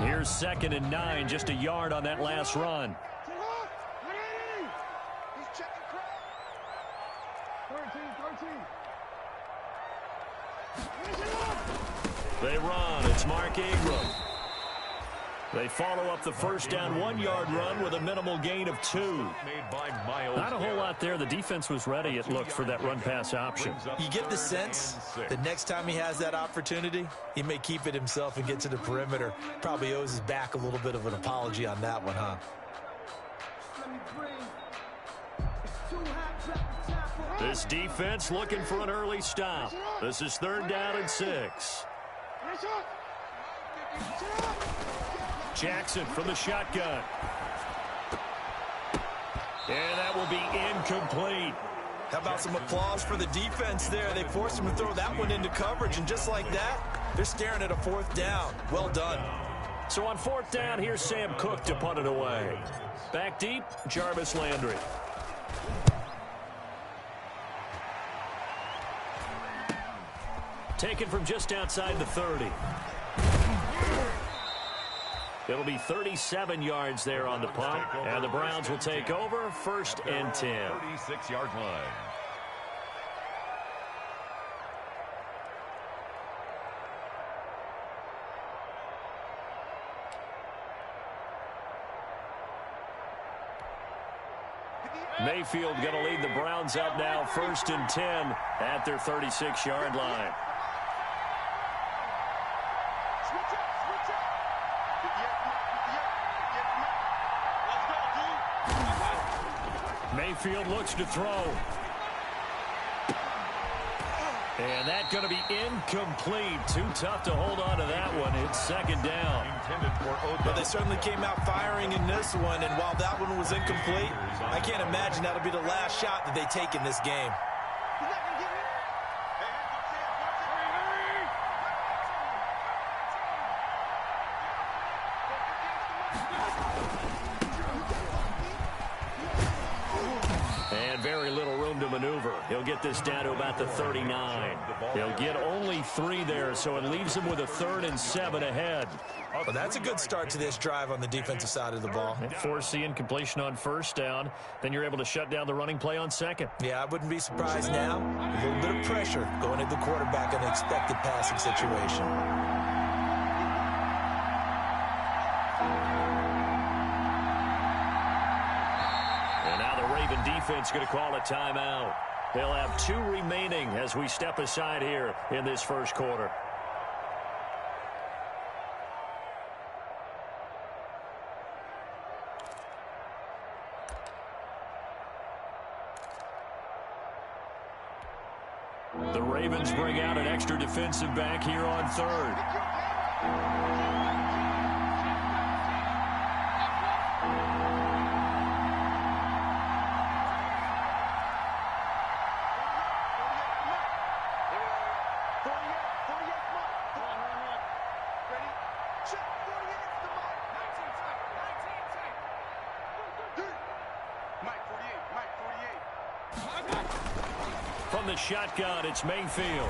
Here's 2nd and 9, just a yard on that last run. They run. It's Mark Ingram. They follow up the first down 1-yard run with a minimal gain of 2. Not a whole lot there. The defense was ready, it looked, for that run-pass option. You get the sense that next time he has that opportunity, he may keep it himself and get to the perimeter. Probably owes his back a little bit of an apology on that one, huh? This defense looking for an early stop. This is 3rd down and 6. Jackson from the shotgun. And that will be incomplete. How about some applause for the defense there? They forced him to throw that one into coverage, and just like that, they're staring at a 4th down. Well done. So on 4th down, here's Sam Cook to punt it away. Back deep, Jarvis Landry. Taken from just outside the 30. It'll be 37 yards there on the punt, and the Browns will take over 1st and 10. 36-yard line. Mayfield going to lead the Browns up now 1st and 10 at their 36-yard line. Mayfield looks to throw. And that's going to be incomplete. Too tough to hold on to that one. It's 2nd down. But they certainly came out firing in this one, and while that one was incomplete, I can't imagine that'll be the last shot that they take in this game. Maneuver. He'll get this down to about the 39. He'll get only 3 there, so it leaves him with a 3rd and 7 ahead. Well, that's a good start to this drive on the defensive side of the ball. Force the incompletion on 1st down. Then you're able to shut down the running play on 2nd. Yeah, I wouldn't be surprised now. A little bit of pressure going at the quarterback in an expected passing situation. Defense going to call a timeout. They'll have 2 remaining as we step aside here in this 1st quarter. The Ravens bring out an extra defensive back here on 3rd. From the shotgun, it's Mayfield.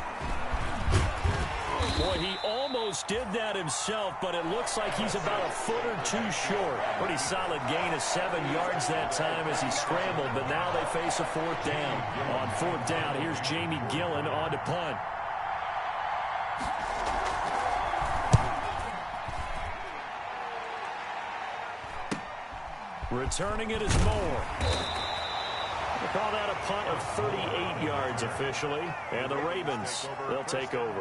Boy, he almost did that himself, but it looks like he's about a foot or 2 short. Pretty solid gain of 7 yards that time as he scrambled, but now they face a 4th down. On 4th down, here's Jamie Gillen on to punt. Returning it is Moore. We'll call that a punt of 38 yards officially. And the Ravens, they'll take over.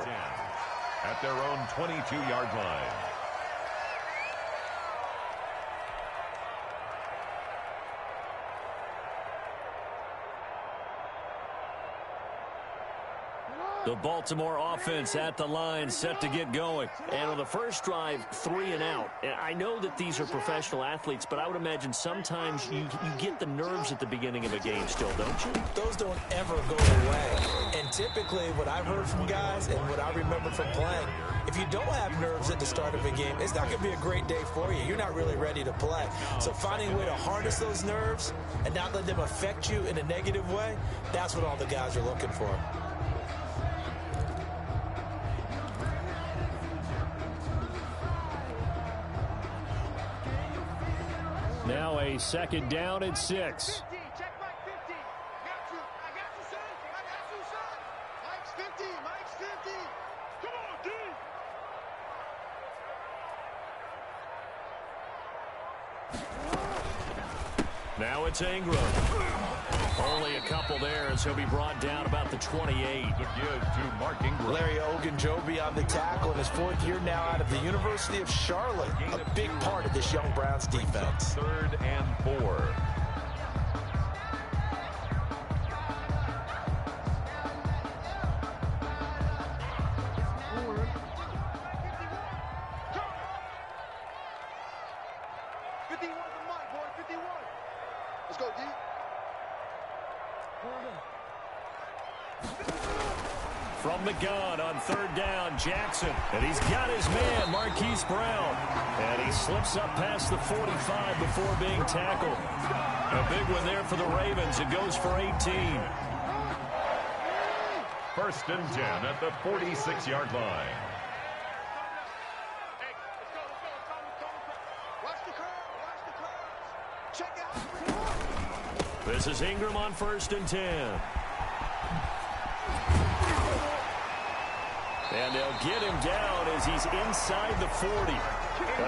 At their own 22-yard line. The Baltimore offense at the line, set to get going. And on the first drive, 3 and out. And I know that these are professional athletes, but I would imagine sometimes you get the nerves at the beginning of a game still, don't you? Those don't ever go away. And typically what I've heard from guys and what I remember from playing, if you don't have nerves at the start of a game, it's not going to be a great day for you. You're not really ready to play. So finding a way to harness those nerves and not let them affect you in a negative way, that's what all the guys are looking for. Now a second down and 6. Now it's Ingram. Only a couple there as he'll be brought down about the 28. To give to Mark Ingram. Larry Ogunjobi on the tackle in his 4th year now out of the University of Charlotte. A big part of this young Browns defense. 3rd and 4. From the gun on 3rd down, Jackson. And he's got his man, Marquise Brown. And he slips up past the 45 before being tackled. A big one there for the Ravens. It goes for 18. 1st and 10 at the 46-yard line. This is Ingram on 1st and 10. And they'll get him down as he's inside the 40.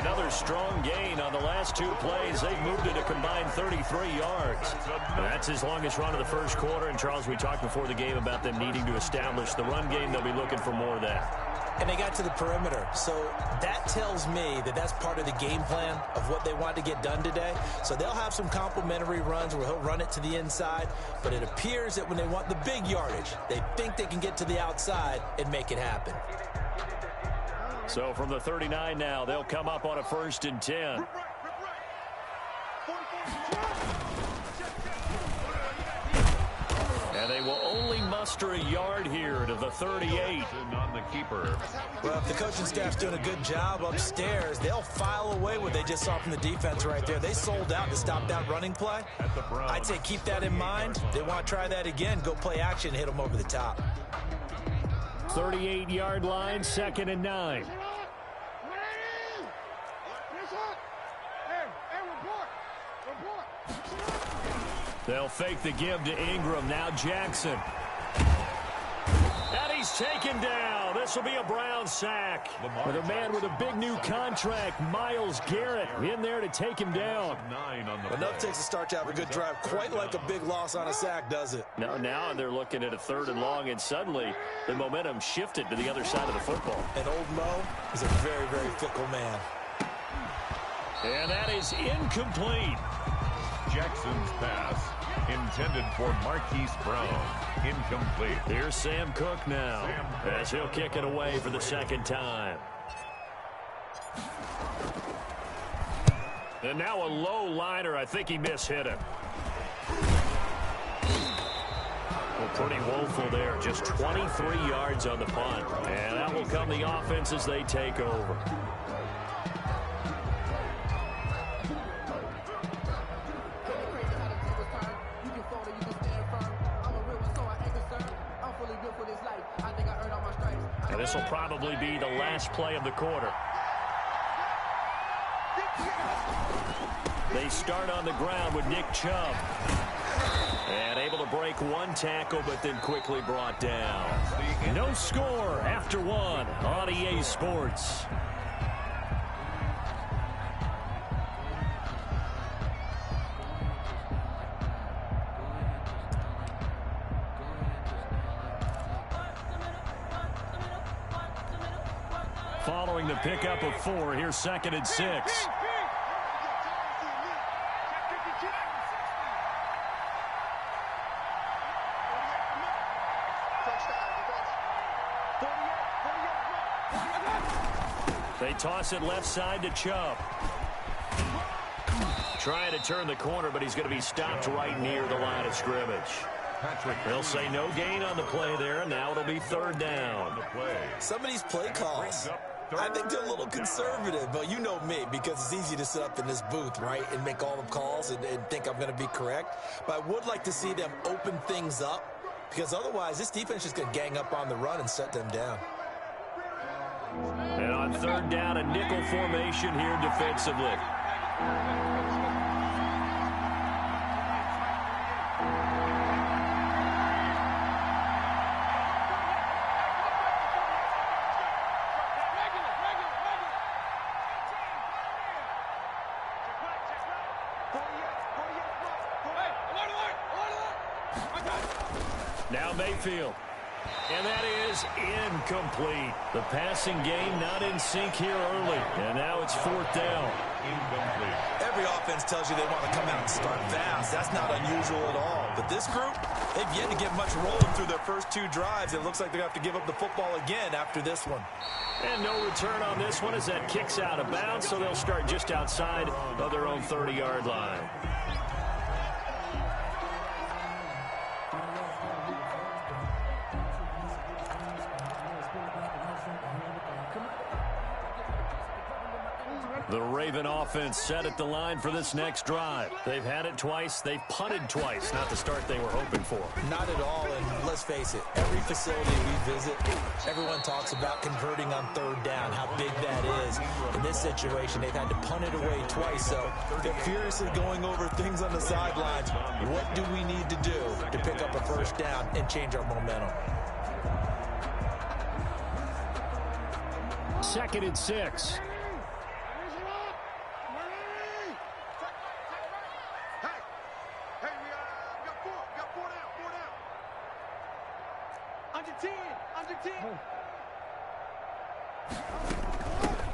Another strong gain on the last 2 plays. They've moved it a combined 33 yards. That's his longest run of the first quarter. And, Charles, we talked before the game about them needing to establish the run game. They'll be looking for more of that. And they got to the perimeter. So that tells me that that's part of the game plan of what they want to get done today. So they'll have some complimentary runs where he'll run it to the inside. But it appears that when they want the big yardage, they think they can get to the outside and make it happen. So from the 39 now, they'll come up on a 1st and 10. And they will only muster a yard here to the 38. On the keeper. Well, if the coaching staff's doing a good job upstairs, they'll file away what they just saw from the defense right there. They sold out to stop that running play. I'd say keep that in mind. They want to try that again. Go play action, hit them over the top. 38-yard line, 2nd and 9. They'll fake the give to Ingram. Now Jackson. And he's taken down. This will be a Brown sack. With a man with a big new contract, Myles Garrett, in there to take him down. Enough takes a start to have a good drive. Quite like a big loss on a sack, does it? Now they're looking at a 3rd and long, and suddenly the momentum shifted to the other side of the football. And old Mo is a very, very fickle man. And that is incomplete. Jackson's pass intended for Marquise Brown. Incomplete. Here's Sam Cook now as he'll kick it away for the 2nd time. And now a low liner. I think he mishit him. Well, pretty woeful there. Just 23 yards on the punt. And that will come the offense as they take over. And this will probably be the last play of the quarter. They start on the ground with Nick Chubb. And able to break 1 tackle, but then quickly brought down. No score after 1 on EA Sports. Following the pickup of 4, here's 2nd and 6. They toss it left side to Chubb. Trying to turn the corner, but he's going to be stopped right near the line of scrimmage. They'll say no gain on the play there, and now it'll be 3rd down. Some of these play calls, I think they're a little conservative, but you know me, because it's easy to sit up in this booth, right, and make all the calls and think I'm going to be correct. But I would like to see them open things up, because otherwise this defense is going to gang up on the run and shut them down. And on 3rd down, a nickel formation here defensively. Now Mayfield. And that is incomplete. The passing game not in sync here early. And now it's fourth down. Incomplete. Every offense tells you they want to come out and start fast. That's not unusual at all. But this group, they've yet to get much rolling through their first two drives. It looks like they're going to have to give up the football again after this one. And no return on this one as that kicks out of bounds, so they'll start just outside of their own 30-yard line. The Raven offense set at the line for this next drive. They've had it twice. They've punted twice. Not the start they were hoping for. Not at all, and let's face it, every facility we visit, everyone talks about converting on third down, how big that is. In this situation, they've had to punt it away twice, so they're furiously going over things on the sidelines. What do we need to do to pick up a first down and change our momentum? 2nd and 6.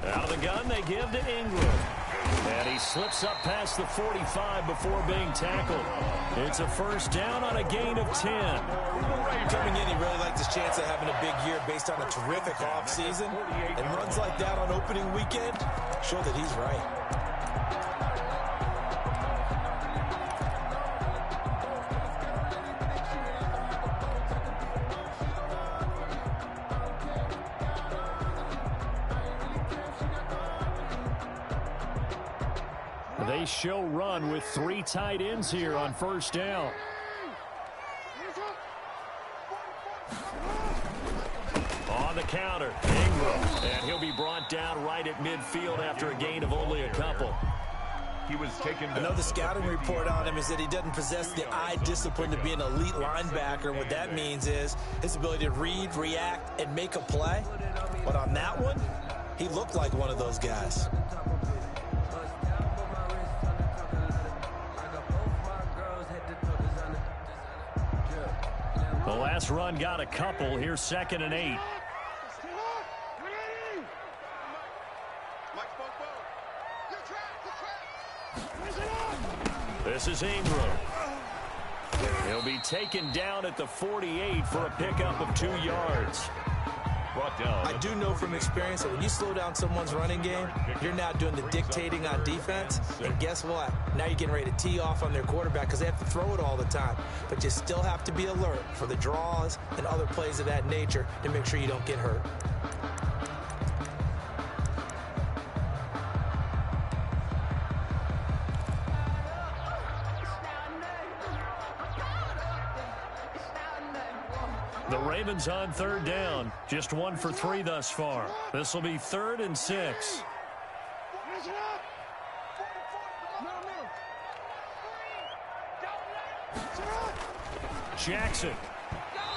Out of the gun, they give to Ingram. And he slips up past the 45 before being tackled. It's a first down on a gain of 10. Coming in, he really likes his chance of having a big year based on a terrific offseason. And runs like that on opening weekend show that he's right. They show run with 3 tight ends here on first down. On the counter, Ingram. And he'll be brought down right at midfield after a gain of only a couple. He was taken down. I know the scouting report on him is that he doesn't possess the eye discipline to be an elite linebacker. What that means is his ability to read, react, and make a play. But on that one, he looked like one of those guys. The last run got a couple. Here's 2nd and 8. This is Ingram. He'll be taken down at the 48 for a pickup of 2 yards. Brought down. I do know from experience that when you slow down someone's running game, you're now doing the dictating on defense. And guess what? Now you're getting ready to tee off on their quarterback because they have to throw it all the time. But you still have to be alert for the draws and other plays of that nature to make sure you don't get hurt. The Ravens on third down. Just 1 for 3 thus far. This will be 3rd and 6. Jackson.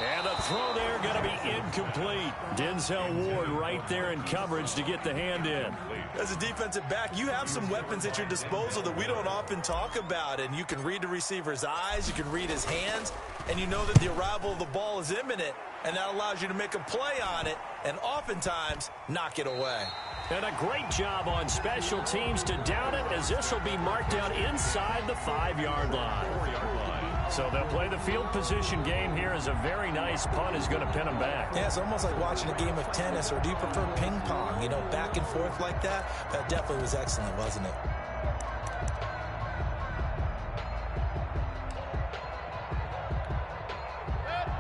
And the throw there going to be incomplete. Denzel Ward right there in coverage to get the hand in. As a defensive back, you have some weapons at your disposal that we don't often talk about. And you can read the receiver's eyes, you can read his hands, and you know that the arrival of the ball is imminent. And that allows you to make a play on it and oftentimes knock it away. And a great job on special teams to down it, as this will be marked down inside the 5-yard line. So they'll play the field position game here as a very nice punt is going to pin them back. Yeah, it's almost like watching a game of tennis, or do you prefer ping pong? You know, back and forth like that? That definitely was excellent, wasn't it?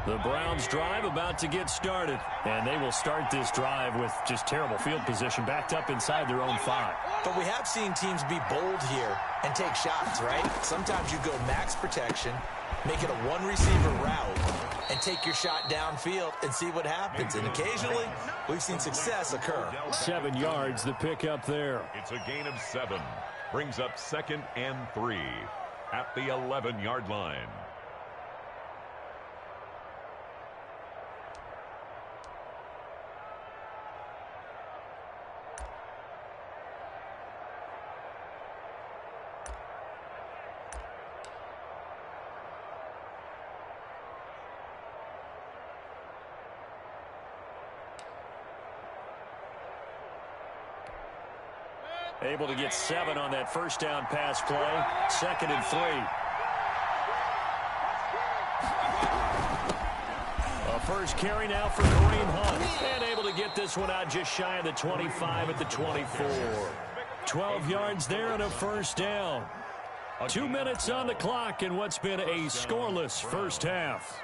The Browns drive about to get started, and they will start this drive with just terrible field position backed up inside their own 5. But we have seen teams be bold here and take shots, right? Sometimes you go max protection, make it a one-receiver route, and take your shot downfield and see what happens. And occasionally, we've seen success occur. 7 yards, the pickup there. It's a gain of 7. Brings up 2nd and 3 at the 11-yard line. Able to get 7 on that first down pass play. 2nd and 3. A first carry now for Kareem Hunt. And able to get this one out just shy of the 25 at the 24. 12 yards there and a first down. 2 minutes on the clock in what's been a scoreless first half.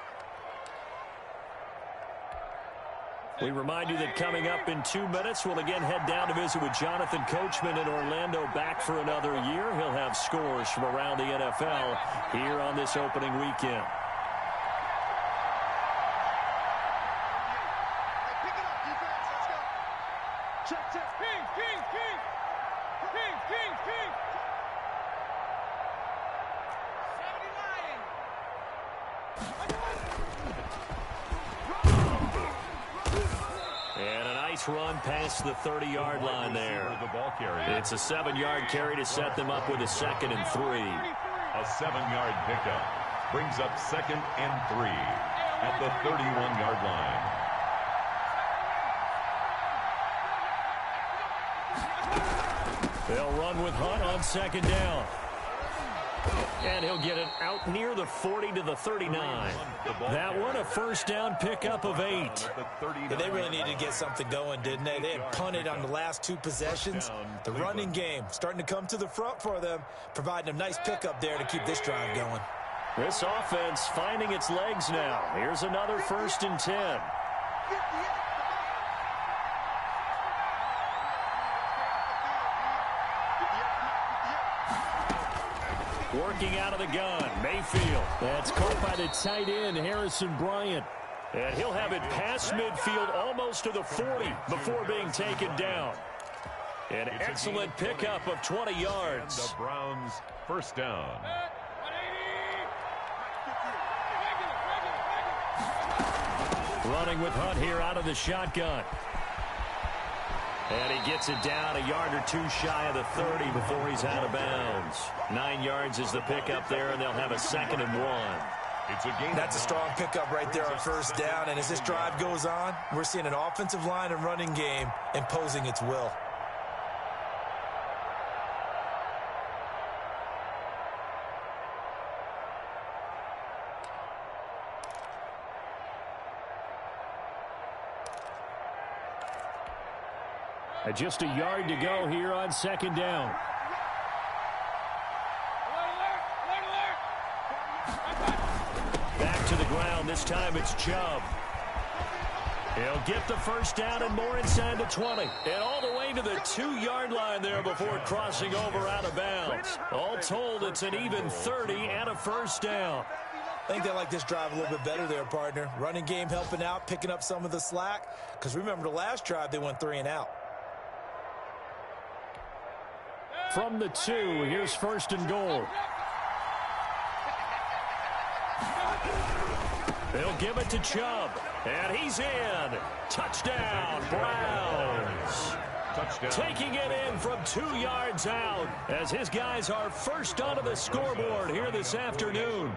We remind you that coming up in 2 minutes, we'll again head down to visit with Jonathan Coachman in Orlando, back for another year. He'll have scores from around the NFL here on this opening weekend. Run past the 30-yard line there. It's a 7-yard carry to set them up with a 2nd and 3. A 7-yard pickup brings up 2nd and 3 at the 31-yard line. They'll run with Hunt on 2nd down. And he'll get it out near the 40 to the 39. That one a first down pickup of 8. Yeah, they really needed to get something going, didn't they? They had punted on the last 2 possessions. The running game starting to come to the front for them, providing a nice pickup there to keep this drive going. This offense finding its legs now. Here's another 1st and 10. Working out of the gun, Mayfield. That's caught by the tight end, Harrison Bryant. And he'll have it past midfield almost to the 40 before being taken down. An excellent pickup of 20 yards. The Browns' first down. Running with Hunt here out of the shotgun. And he gets it down a yard or 2 shy of the 30 before he's out of bounds. 9 yards is the pickup there, and they'll have a 2nd and 1. That's a strong pickup right there on first down, and as this drive goes on, we're seeing an offensive line and running game imposing its will. Just a yard to go here on 2nd down. Back to the ground. This time it's Chubb. He'll get the first down and more inside the 20. And all the way to the 2-yard line there before crossing over out of bounds. All told, it's an even 30 and a first down. I think they like this drive a little bit better there, partner. Running game helping out, picking up some of the slack. Because remember, the last drive, they went 3 and out. From the 2, here's 1st and goal. They'll give it to Chubb, and he's in. Touchdown, Browns. Touchdown. Taking it in from 2 yards out as his guys are first onto the scoreboard here this afternoon.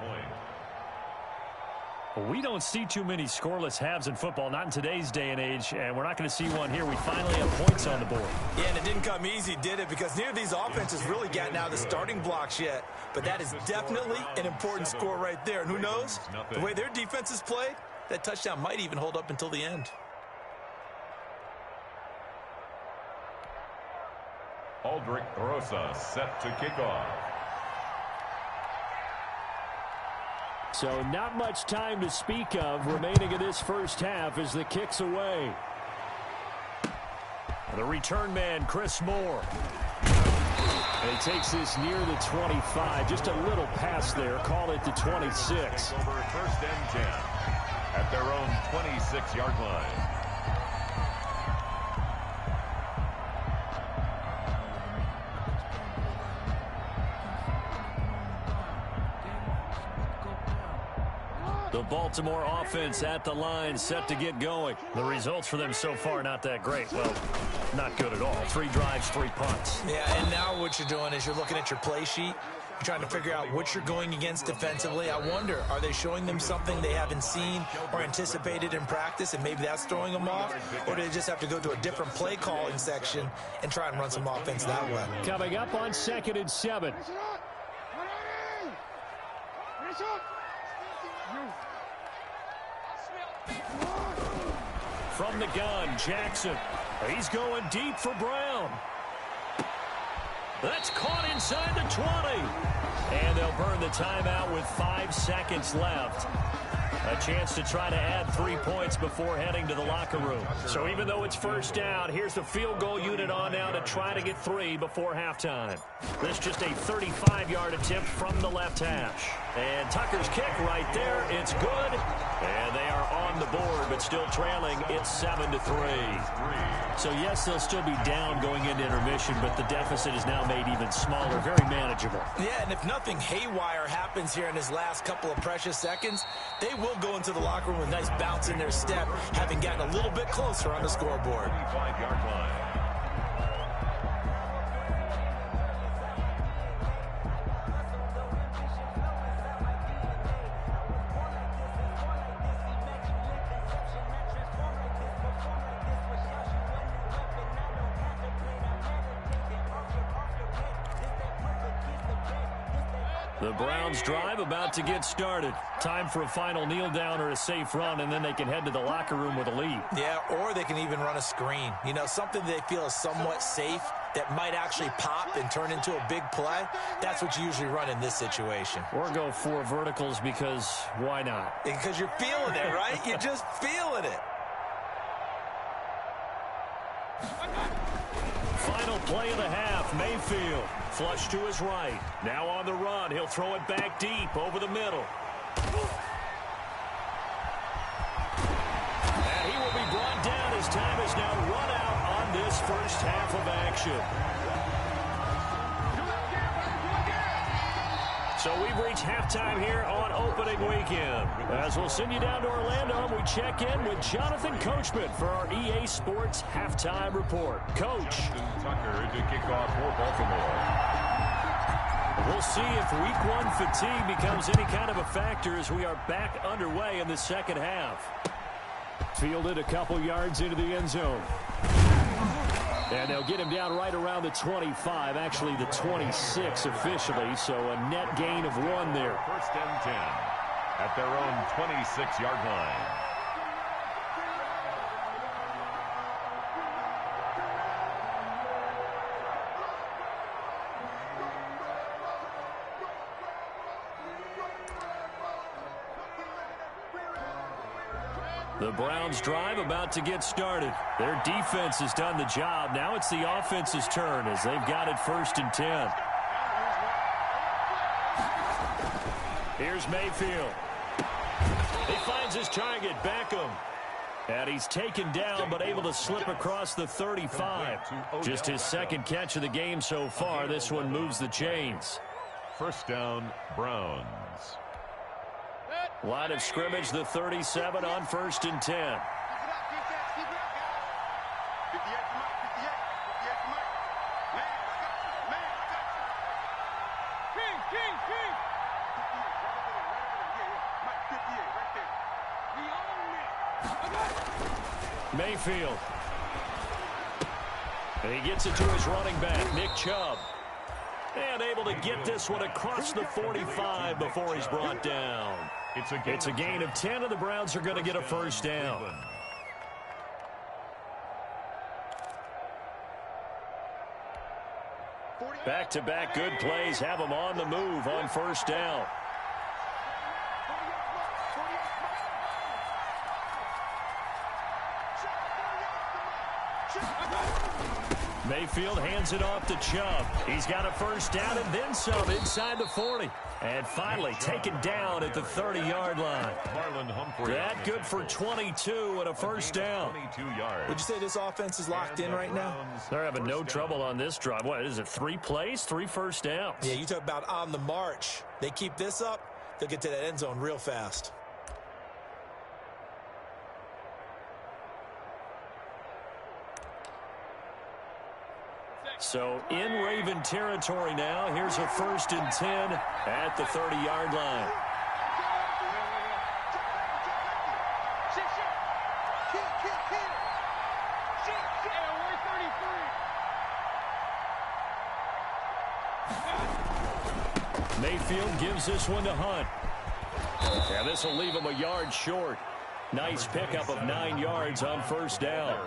We don't see too many scoreless halves in football, not in today's day and age, and we're not going to see one here. We finally have points on the board. Yeah, and it didn't come easy, did it? Because neither of these offenses really gotten out of the starting blocks yet. But that is definitely an important score right there. And who knows? The way their defense is played, that touchdown might even hold up until the end. Aldrich Rosa set to kick off. So not much time to speak of remaining in this first half as the kick's away. The return man, Chris Moore. And he takes this near the 25. Just a little pass there. Call it the 26. Over 1st and 10 at their own 26-yard line. The Baltimore offense at the line, set to get going. The results for them so far, not that great. Well, not good at all. 3 drives, 3 punts. Yeah, and now what you're doing is you're looking at your play sheet. trying to figure out what you're going against defensively. I wonder, are they showing them something they haven't seen or anticipated in practice, and maybe that's throwing them off? Or do they just have to go to a different play calling section and try and run some offense that way? Coming up on 2nd and 7. From the gun, Jackson. He's going deep for Brown. That's caught inside the 20. And they'll burn the timeout with 5 seconds left. A chance to try to add 3 points before heading to the locker room. So even though it's first down, here's the field goal unit on now to try to get 3 before halftime. This just a 35-yard attempt from the left hash. And Tucker's kick right there. It's good. And they are on the board, but still trailing. It's 7-3. So, yes, they'll still be down going into intermission, but the deficit is now made even smaller, very manageable. Yeah, and if nothing haywire happens here in his last couple of precious seconds, they will go into the locker room with a nice bounce in their step, having gotten a little bit closer on the scoreboard. 25-yard line. The Browns drive about to get started. Time for a final kneel down or a safe run, and then they can head to the locker room with a lead. Yeah, or they can even run a screen. You know, something they feel is somewhat safe that might actually pop and turn into a big play. That's what you usually run in this situation. Or go 4 verticals because why not? Because you're feeling it, right? You're just feeling it. Final play of the half, Mayfield. Flush to his right. Now on the run. He'll throw it back deep over the middle. And he will be brought down. His time is now run out on this first half of action. So we've reached halftime here on opening weekend. As we'll send you down to Orlando, we check in with Jonathan Coachman for our EA Sports Halftime Report. Coach. Tucker to kick off for Baltimore. We'll see if week 1 fatigue becomes any kind of a factor as we are back underway in the second half. Fielded a couple yards into the end zone. And they'll get him down right around the 25, actually the 26 officially, so a net gain of 1 there. 1st and 10 at their own 26-yard line. The Browns drive about to get started. Their defense has done the job. Now it's the offense's turn as they've got it 1st and 10. Here's Mayfield. He finds his target, Beckham. And he's taken down but able to slip across the 35. Just his 2nd catch of the game so far. This one moves the chains. 1st down, Browns. Line of scrimmage, the 37 on 1st and 10. Mayfield. And he gets it to his running back, Nick Chubb. And able to get this one across the 45 before he's brought down. It's a gain of 10, and the Browns are going to get a 1st down. Back-to-back good plays have them on the move on 1st down. Mayfield hands it off to Chubb. He's got a 1st down and then some inside the 40. And finally taken down at the 30-yard line. That good for 22 and a 1st down. Would you say this offense is locked in right now? They're having no trouble on this drive. What is it, 3 plays, 3 1st downs? Yeah, you talk about on the march. They keep this up, they'll get to that end zone real fast. So in Raven territory now. Here's a 1st and 10 at the 30-yard line. Mayfield gives this one to Hunt. And this will leave him a yard short. Nice pickup of 9 yards on 1st down.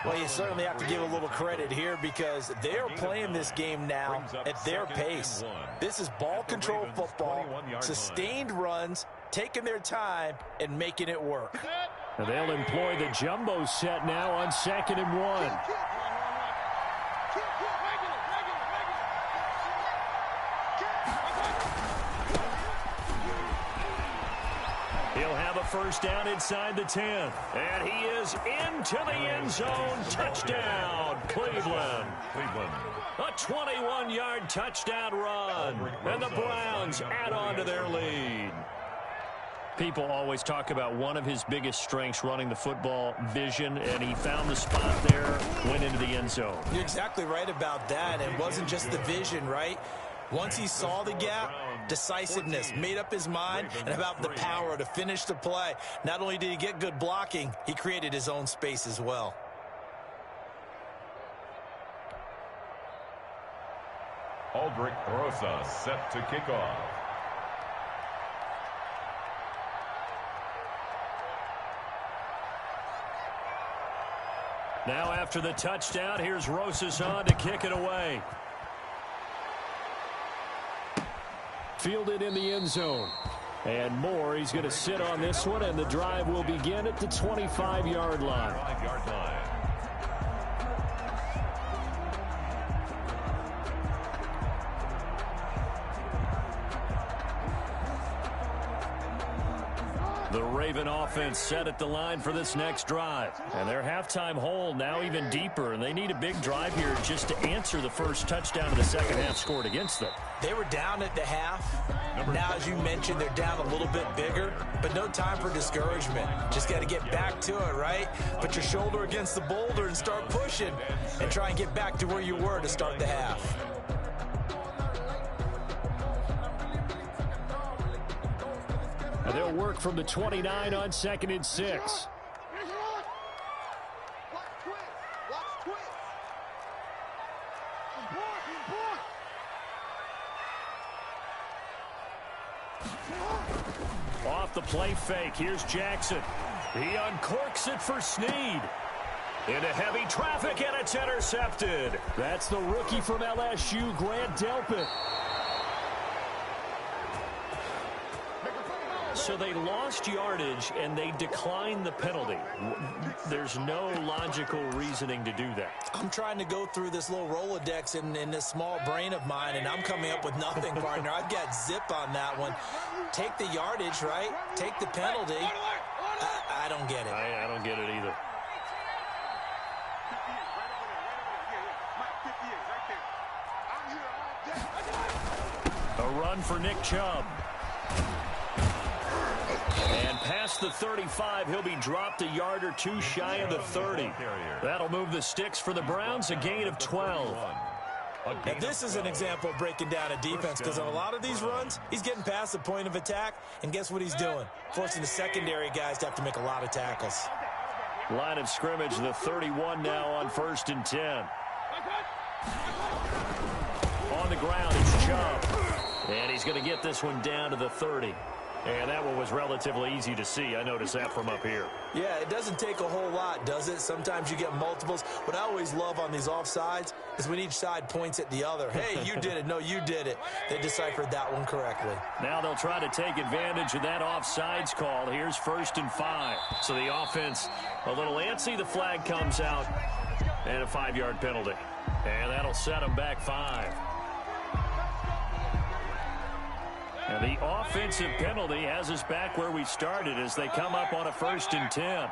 Well, you certainly have to give a little credit here because they're playing this game now at their pace. This is ball control football, sustained runs, taking their time, and making it work. And they'll employ the jumbo set now on 2nd and 1. He'll have a 1st down inside the 10. And he is into the end zone. Touchdown, Cleveland. A 21-yard touchdown run. And the Browns add on to their lead. People always talk about one of his biggest strengths running the football, vision, and he found the spot there, went into the end zone. You're exactly right about that. It wasn't just the vision, right? Once he saw the gap, decisiveness, made up his mind, and about the power to finish the play. Not only did he get good blocking, he created his own space as well. Aldrich Rosa set to kick off. Now after the touchdown, here's Rosas on to kick it away. Fielded in the end zone. And more, he's going to sit on this one, and the drive will begin at the 25-yard line. The Raven offense set at the line for this next drive. And their halftime hole now even deeper. And they need a big drive here just to answer the first touchdown of the second half scored against them. They were down at the half. Now, as you mentioned, they're down a little bit bigger. But no time for discouragement. Just got to get back to it, right? Put your shoulder against the boulder and start pushing. And try and get back to where you were to start the half. And they'll work from the 29 on 2nd and 6. Off the play fake, here's Jackson. He uncorks it for Snead. Into heavy traffic, and it's intercepted. That's the rookie from LSU, Grant Delpit. So they lost yardage, and they declined the penalty. There's no logical reasoning to do that. I'm trying to go through this little Rolodex in this small brain of mine, and I'm coming up with nothing, partner. I've got zip on that one. Take the yardage, right? Take the penalty. I don't get it. I don't get it either. A run for Nick Chubb. And past the 35, he'll be dropped a yard or two shy of the 30. That'll move the sticks for the Browns, a gain of 12. Now, this is an example of breaking down a defense because on a lot of these runs, he's getting past the point of attack, and guess what he's doing? Forcing the secondary guys to have to make a lot of tackles. Line of scrimmage, the 31 now on 1st and 10. On the ground, it's Chubb. And he's going to get this one down to the 30. And that one was relatively easy to see. I noticed that from up here. Yeah, it doesn't take a whole lot, does it? Sometimes you get multiples. What I always love on these offsides is when each side points at the other. Hey, you did it. No, you did it. They deciphered that one correctly. Now they'll try to take advantage of that offsides call. Here's 1st and 5. So the offense a little antsy. The flag comes out. And a 5-yard penalty. And that'll set them back 5. And the offensive penalty has us back where we started as they come up on a 1st and 10.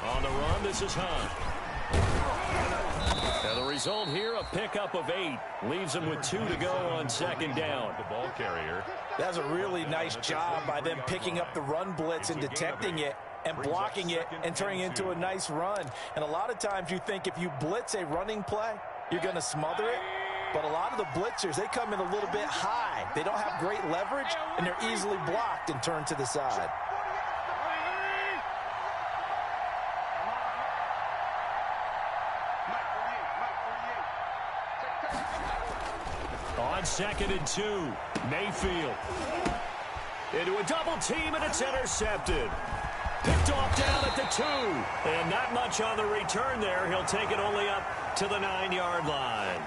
On the run, this is Hunt. And the result here, a pickup of 8. Leaves them with 2 to go on 2nd down. The ball carrier. That's a really nice job by them picking up the run blitz and detecting it. and blocking it and turning it into a nice run. And a lot of times you think if you blitz a running play, you're going to smother it. But a lot of the blitzers, they come in a little bit high. They don't have great leverage, and they're easily blocked and turned to the side. On 2nd and 2, Mayfield. Into a double team, and it's intercepted. Picked off down at the 2. And not much on the return there. He'll take it only up to the 9-yard line.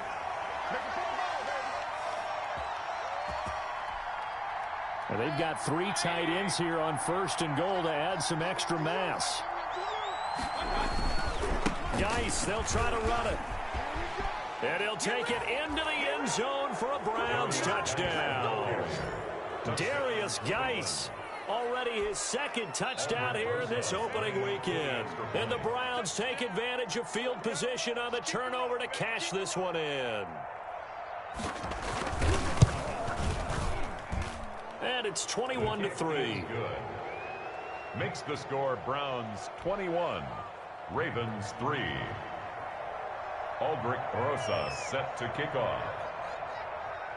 And they've got 3 tight ends here on 1st and goal to add some extra mass. Geis, they'll try to run it. And he'll take it into the end zone for a Browns touchdown. Darius Geis, already his 2nd touchdown here in this opening weekend. And the Browns take advantage of field position on the turnover to cash this one in. And it's 21-3. Makes the score Browns 21, Ravens 3. Aldrich Rosas set to kick off.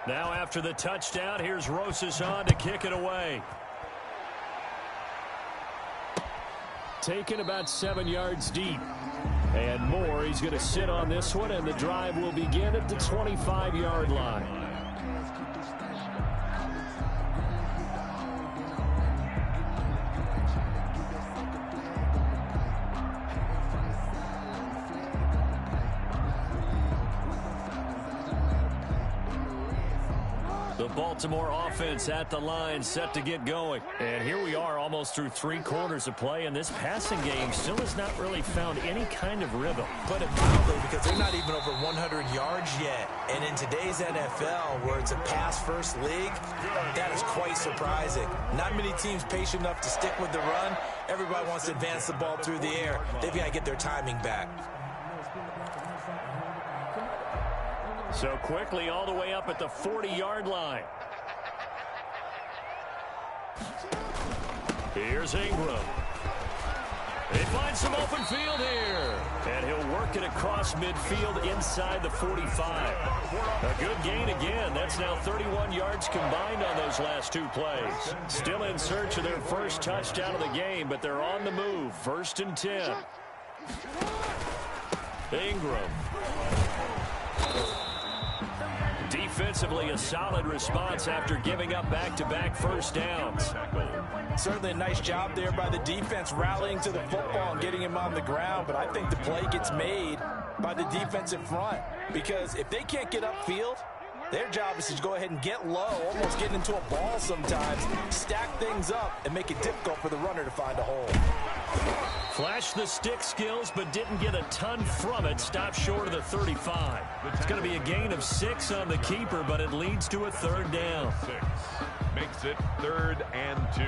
Now after the touchdown, here's Rosas on to kick it away. Taken about 7 yards deep. And more, he's going to sit on this one, and the drive will begin at the 25-yard line. The Baltimore offense at the line, set to get going. And here we are almost through 3 quarters of play, and this passing game still has not really found any kind of rhythm. Put it mildly, because they're not even over 100 yards yet. And in today's NFL, where it's a pass-first league, that is quite surprising. Not many teams patient enough to stick with the run. Everybody wants to advance the ball through the air. They've got to get their timing back. So quickly all the way up at the 40-yard line. Here's Ingram. They find some open field here. And he'll work it across midfield inside the 45. A good gain again. That's now 31 yards combined on those last 2 plays. Still in search of their first touchdown of the game, but they're on the move. 1st and 10. Ingram. Defensively, a solid response after giving up back-to-back first downs. Certainly a nice job there by the defense, rallying to the football and getting him on the ground. But I think the play gets made by the defensive front, because if they can't get upfield, their job is to go ahead and get low, almost get into a ball sometimes, stack things up, and make it difficult for the runner to find a hole. Flashed the stick skills, but didn't get a ton from it. Stopped short of the 35. It's going to be a gain of 6 on the keeper, but it leads to a 3rd down. 6 makes it 3rd and 2.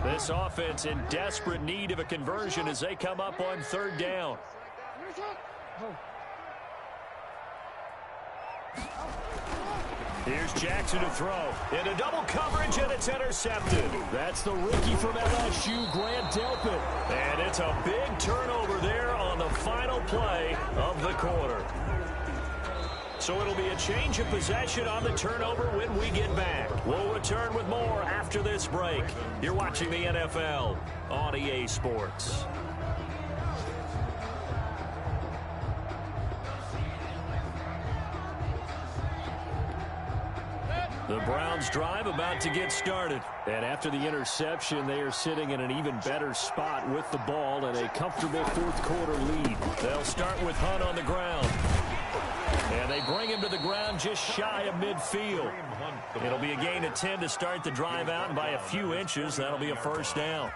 This offense in desperate need of a conversion as they come up on 3rd down. Here's Jackson to throw. Into double coverage, and it's intercepted. That's the rookie from LSU, Grant Delpit. And it's a big turnover there on the final play of the quarter. So it'll be a change of possession on the turnover when we get back. We'll return with more after this break. You're watching the NFL on EA Sports. The Browns drive about to get started. And after the interception, they are sitting in an even better spot with the ball and a comfortable 4th quarter lead. They'll start with Hunt on the ground. And they bring him to the ground just shy of midfield. It'll be a gain of 10 to start the drive out, and by a few inches, that'll be a 1st down.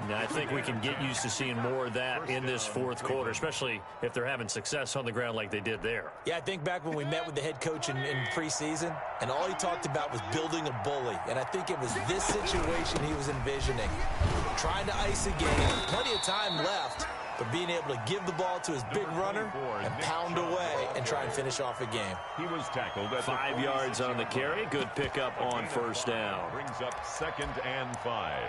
Now, I think we can get used to seeing more of that in this 4th quarter, especially if they're having success on the ground like they did there. Yeah, I think back when we met with the head coach in preseason, and all he talked about was building a bully. And I think it was this situation he was envisioning. Trying to ice a game, plenty of time left, but being able to give the ball to his big runner and pound away and try and finish off a game. He was tackled at 5 yards on the carry. Good pickup on first down. Brings up 2nd and 5.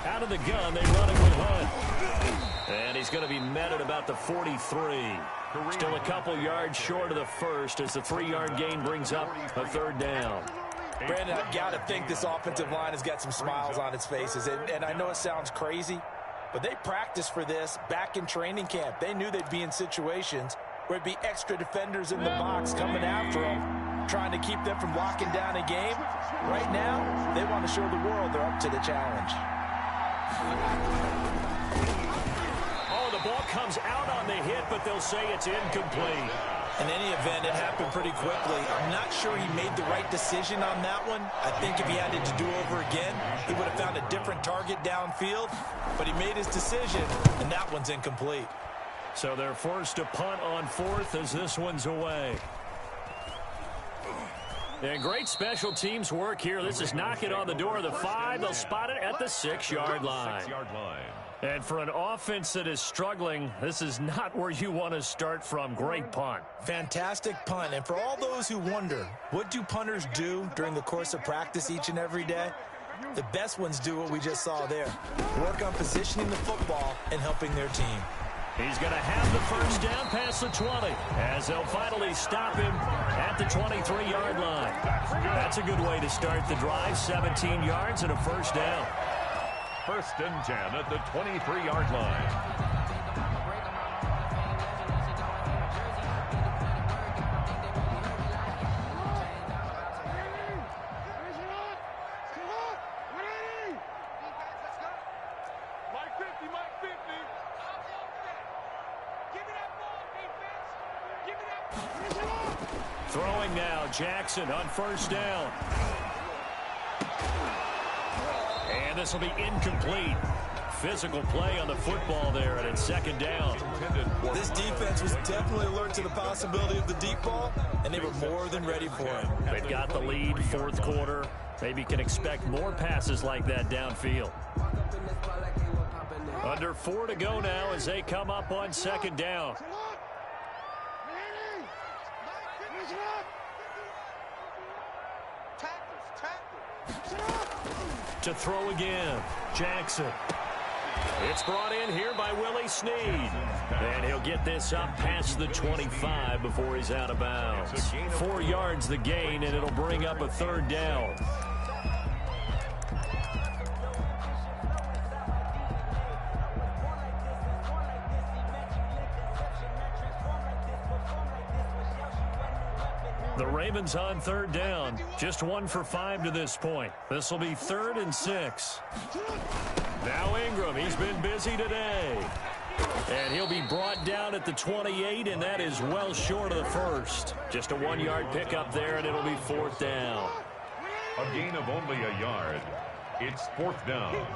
Out of the gun, they run it with Hunt. And he's going to be met at about the 43. Still a couple yards short of the first as the 3-yard gain brings up a 3rd down. Brandon, I've got to think this offensive line has got some smiles on its faces. And I know it sounds crazy, but they practiced for this back in training camp. They knew they'd be in situations where it'd be extra defenders in the box coming after them, trying to keep them from locking down a game. Right now, they want to show the world they're up to the challenge. Oh, the ball comes out on the hit, but they'll say it's incomplete. In any event, it happened pretty quickly. I'm not sure he made the right decision on that one. I think if he had it to do over again, he would have found a different target downfield. But he made his decision, and that one's incomplete. So they're forced to punt on 4th as this one's away. And great special teams work here. This is knocking on the door of the 5. They'll spot it at the 6-yard line. And for an offense that is struggling, this is not where you want to start from. Great punt. Fantastic punt. And for all those who wonder, what do punters do during the course of practice each and every day? The best ones do what we just saw there. Work on positioning the football and helping their team. He's going to have the first down past the 20 as they'll finally stop him at the 23-yard line. That's a good way to start the drive. 17 yards and a first down. 1st and 10 at the 23-yard line. Throwing now, Jackson on first down. And this will be incomplete. Physical play on the football there, and it's 2nd down. This defense was definitely alert to the possibility of the deep ball, and they were more than ready for it. They've got the lead, 4th quarter. Maybe can expect more passes like that downfield. Under 4 to go now as they come up on 2nd down. To throw again, Jackson. It's brought in here by Willie Snead. And he'll get this up past the 25 before he's out of bounds. 4 yards the gain, and it'll bring up a 3rd down. The Ravens on 3rd down. Just 1 for 5 to this point. This will be 3rd and 6. Now Ingram, he's been busy today. And he'll be brought down at the 28, and that is well short of the first. Just a 1-yard pickup there, and it'll be 4th down. A gain of only a yard. It's 4th down.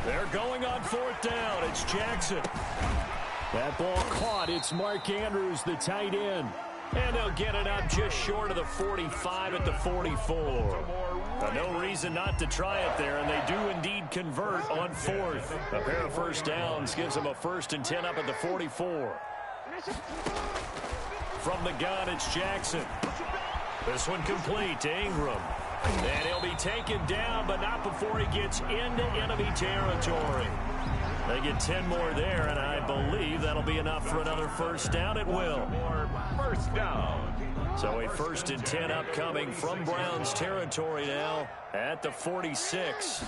They're going on 4th down. It's Jackson. That ball caught. It's Mark Andrews, the tight end. And they'll get it up just short of the 45 at the 44. No reason not to try it there, and they do indeed convert on 4th. A pair of first downs gives them a 1st and 10 up at the 44. From the gun, it's Jackson. This one complete to Ingram. And he'll be taken down, but not before he gets into enemy territory. They get 10 more there, and I believe that'll be enough for another first down. It will. First down. So a 1st and 10 upcoming from Browns territory now at the 46.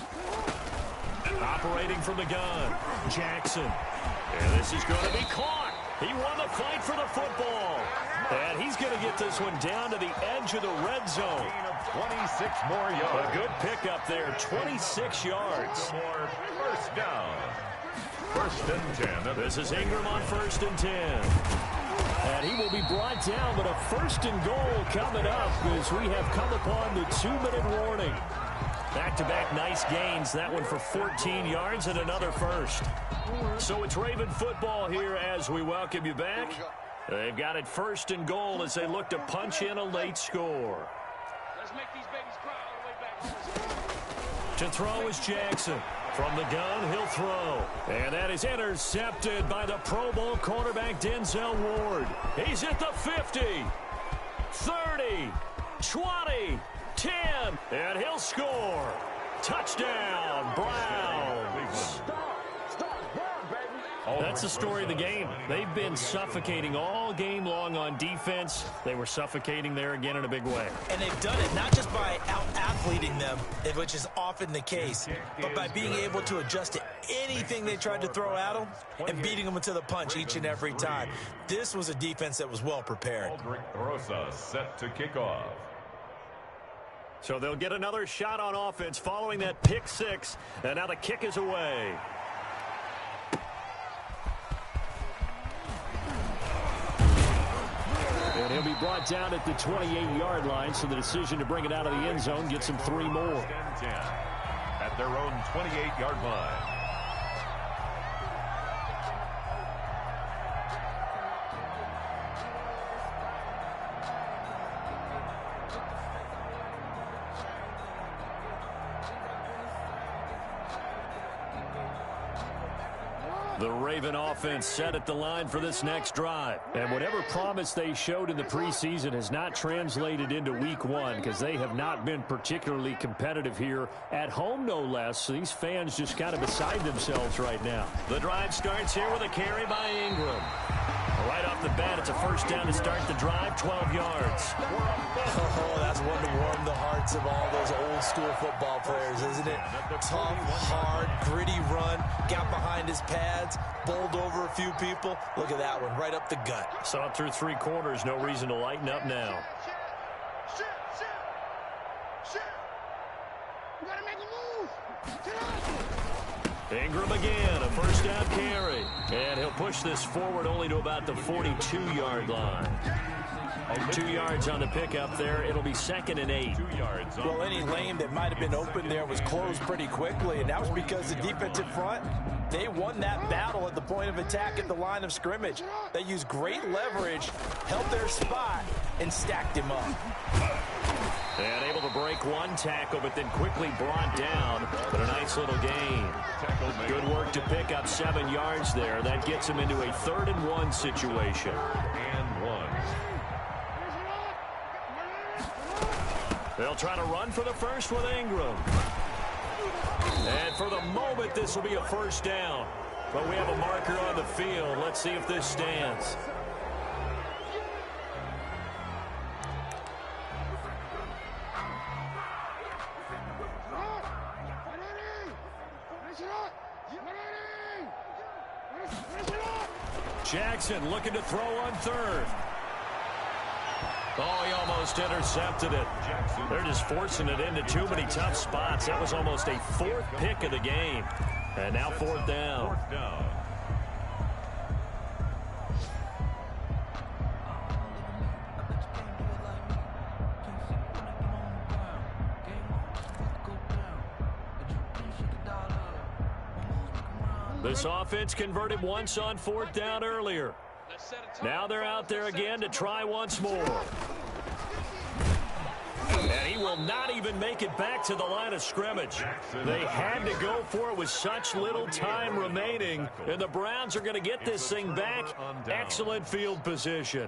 Operating from the gun, Jackson. And this is going to be caught. He won the fight for the football. And he's going to get this one down to the edge of the red zone. 26 more yards. A good pickup there, 26 yards. First down. 1st and 10. This is Ingram on 1st and 10. And he will be brought down, but a first and goal coming up as we have come upon the 2-minute warning. Back-to-back nice gains. That one for 14 yards and another first. So it's Raven football here as we welcome you back. They've got it first and goal as they look to punch in a late score. Let's make these babies cry all the way back. To throw is Jackson. From the gun, he'll throw. And that is intercepted by the Pro Bowl cornerback Denzel Ward. He's at the 50, 30, 20, 10, and he'll score. Touchdown, Browns. That's the story of the game. They've been suffocating all game long on defense. They were suffocating there again in a big way. And they've done it not just by out-athleting them, which is often the case, but by being able to adjust to anything they tried to throw at them and beating them to the punch each and every time. This was a defense that was well prepared. Aldrich Rosa set to kick off. So they'll get another shot on offense following that pick six. And now the kick is away. And he'll be brought down at the 28-yard line, so the decision to bring it out of the end zone gets him 3 more. 10 at their own 28-yard line. The Raven offense set at the line for this next drive. And whatever promise they showed in the preseason has not translated into week one because they have not been particularly competitive here at home, no less. So these fans just kind of beside themselves right now. The drive starts here with a carry by Ingram. Right off the bat, it's a first down to start the drive, 12 yards. Oh, that's one to warm the hearts of all those old school football players, isn't it? Tough, hard, gritty run, got behind his pads, bowled over a few people. Look at that one, right up the gut. Saw it through 3 quarters, no reason to lighten up now. You gotta make a move. Ingram again, a first down carry. And he'll push this forward only to about the 42-yard line. 2 yards on the pickup there. It'll be 2nd and 8. 2 yards. Well, any lane that might have been open there was closed pretty quickly, and that was because the defensive front, they won that battle at the point of attack at the line of scrimmage. They used great leverage, held their spot, and stacked him up. And able to break one tackle, but then quickly brought down. But a nice little gain. Good work to pick up 7 yards there. That gets him into a 3rd and 1 situation. And 1. They'll try to run for the first with Ingram. And for the moment, this will be a first down. But we have a marker on the field. Let's see if this stands. Jackson looking to throw on 3rd. Oh, he almost intercepted it. They're just forcing it into too many tough spots. That was almost a 4th pick of the game. And now 4th down. 4th down. This offense converted once on 4th down earlier. Now they're out there again to try once more. And he will not even make it back to the line of scrimmage. They had to go for it with such little time remaining. And the Browns are going to get this thing back. Excellent field position.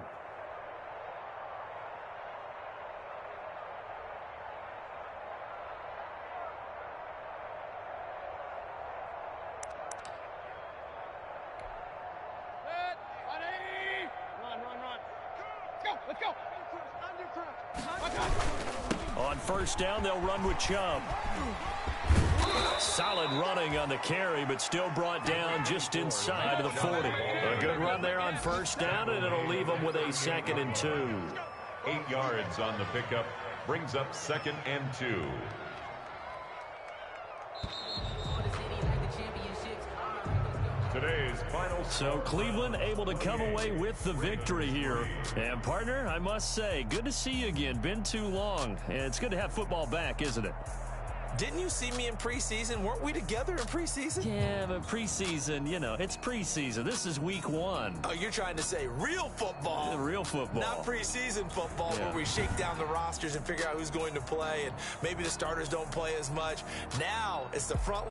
On first down, they'll run with Chubb. Solid running on the carry, but still brought down just inside of the 40. A good run there on first down, and it'll leave them with a 2nd and 2. 8 yards on the pickup. Brings up 2nd and 2. To today's final So score. Cleveland able to come away with the victory here. And partner, I must say, good to see you again. Been too long. And it's good to have football back, isn't it? Didn't you see me in preseason? Weren't we together in preseason? Yeah, but preseason, you know, it's preseason. This is week 1. Oh, you're trying to say real football. Real football. Not preseason football where we shake down the rosters and figure out who's going to play and maybe the starters don't play as much. Now it's the front